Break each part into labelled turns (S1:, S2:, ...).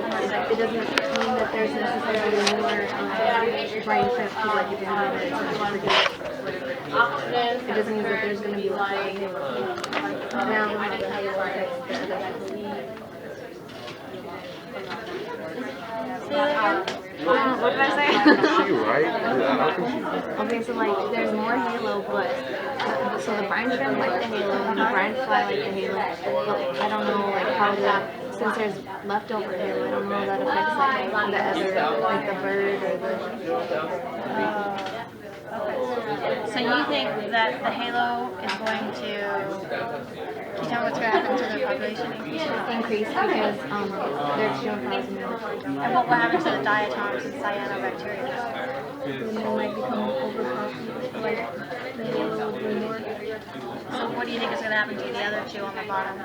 S1: it doesn't mean that there's necessarily more brain shrimp to like examine it. It doesn't mean that there's going to be like now how the halo affects the other what did I say?
S2: Is she right? I don't think she's right.
S1: Okay, so like there's more halo, but so the brine shrimp like the halo, and the brine fly like the halo. But I don't know like how that, since there's leftover halo, I don't know that affects like the other, like the bird or the.
S3: So you think that the halo is going to determine what's going to happen to the population
S1: Increase because they're extreme poison.
S3: and what will happen to the diatoms and cyanobacteria?
S1: They might become overpopulated, like the halo will do more.
S3: So what do you think is going to happen to the other two on the bottom?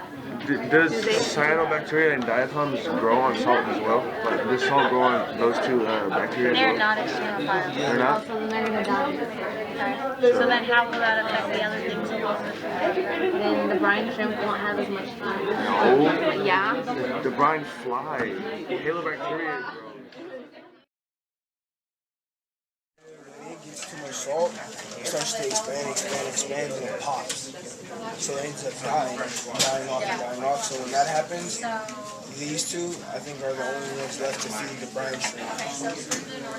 S2: Does cyanobacteria and diatoms grow on salt as well? Like, does salt grow on those two bacteria as
S3: They're
S2: well?
S3: not extremophiles.
S2: They're not?
S1: Also, then they're gonna die.
S3: Okay. So then how will that affect the other things along with
S1: Then the brine shrimp won't have as much fun.
S2: No.
S1: Yeah.
S2: The brine fly. Halobacteria grows.
S4: It gets too much salt, it starts to expand, and it pops. So it ends up dying off. So when that happens, these two, I think, are the only ones left to feed the brine shrimp.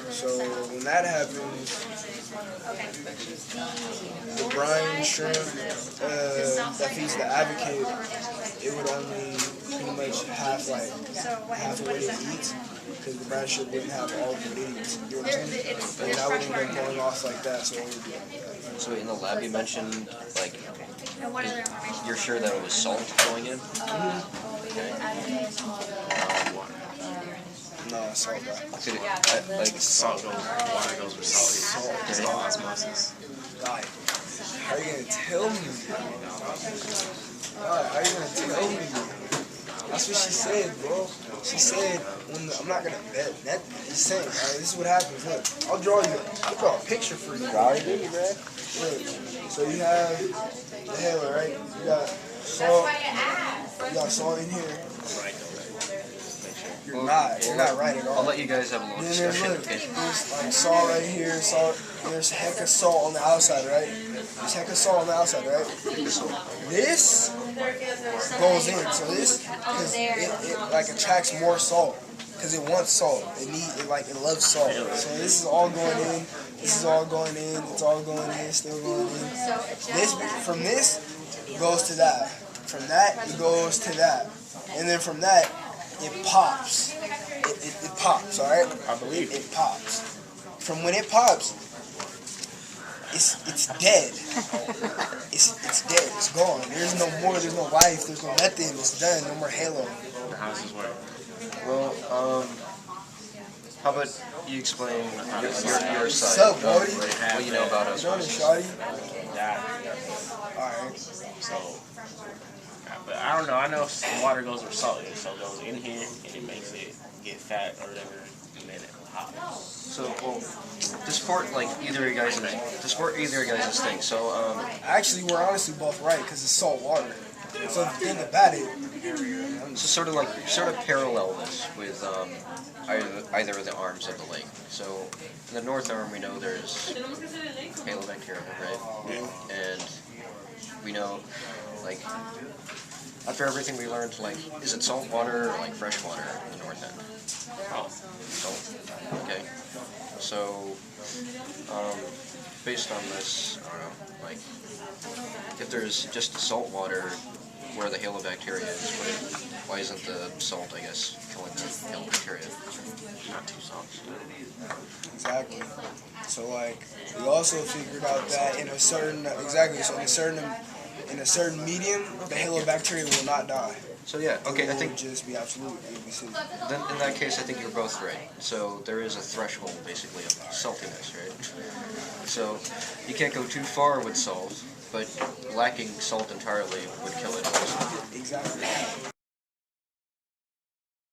S4: So when that happens, the brine shrimp that feeds the advocate, it would only pretty much have like half of what it eats, because the brine shrimp wouldn't have all of what it eats. You know what I'm saying? And I wouldn't end up going off like that. So it would be like that.
S5: So in the lab you mentioned, like, you're sure that it was salt going in? Okay.
S4: No, salt.
S5: Could it, like,
S6: Salt goes, water goes with salt. It's all osmosis.
S4: God, how are you gonna tell me? God, how are you gonna tell me? That's what she said, bro. She said, I'm not gonna bet that. Just saying, right? This is what happens. Look, I'll draw a picture for you. Look, so you have the halo, right? You got salt in here. You're not right at all.
S5: I'll let you guys have a little
S4: Then
S5: discussion.
S4: look, there's like salt right here, there's heck of salt on the outside, right? There's heck of salt on the outside, right? This goes in, so this, because it like attracts more salt, because it wants salt. It loves salt. So this is all going in, it's all going in, still going in. From this, it goes to that. From that, it goes to that. And then from that, it pops. It pops, alright? I believe it pops. From when it pops, it's dead. It's dead. It's gone. There's no more. There's no life. There's no nothing. It's done. No more halo.
S6: How does this work?
S5: Well, how about you explain your side?
S4: What's up, buddy?
S5: What you know about us?
S4: What's up, shawty?
S6: Yeah.
S4: Alright.
S6: So, but I don't know. I know if the water goes with salt, so it goes in here and it makes it get fat or whatever, and then it pops.
S5: So, well, to support like either of you guys' thing. So,
S4: Actually, we're honestly both right, because it's salt water. So the thing about it,
S5: so sort of parallel this with either of the arms of the lake. So, in the north arm, we know there's Halobacteria, right? And we know, like, after everything we learned, like, is it salt water or like fresh water in the north end? Salt. Okay. So, based on this, I don't know, like, if there's just the salt water where the halobacteria is, why isn't the salt, I guess, killing the halobacteria?
S6: Not too salty.
S4: exactly. So like, we also figured out that in a certain medium, the halobacteria will not die.
S5: So yeah, okay, I
S4: It
S5: think
S4: will just be absolute. It will be safe.
S5: then in that case, I think you're both right. So there is a threshold, basically, of saltiness, right? So you can't go too far with salt, but lacking salt entirely would kill it also.
S4: Exactly.